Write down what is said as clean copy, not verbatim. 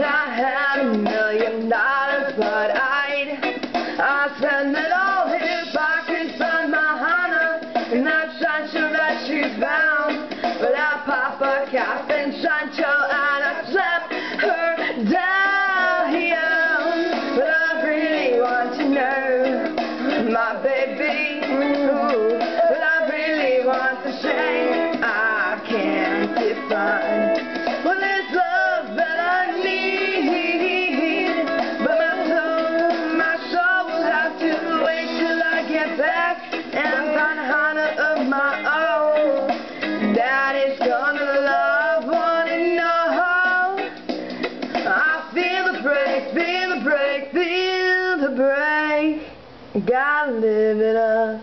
I had $1,000,000, but I spend it all if I can find my Hannah in that Sancho that she found. But I pop a cap in Sancho and I slap her down. But I really want to know, my baby, ooh, but I really want to say I can't define. Well, it's love that I need, but my soul will have to wait till I get back and find a Hannah of my own that is gonna love, wanna know. I feel the break, feel the break, feel the break. Gotta live it up.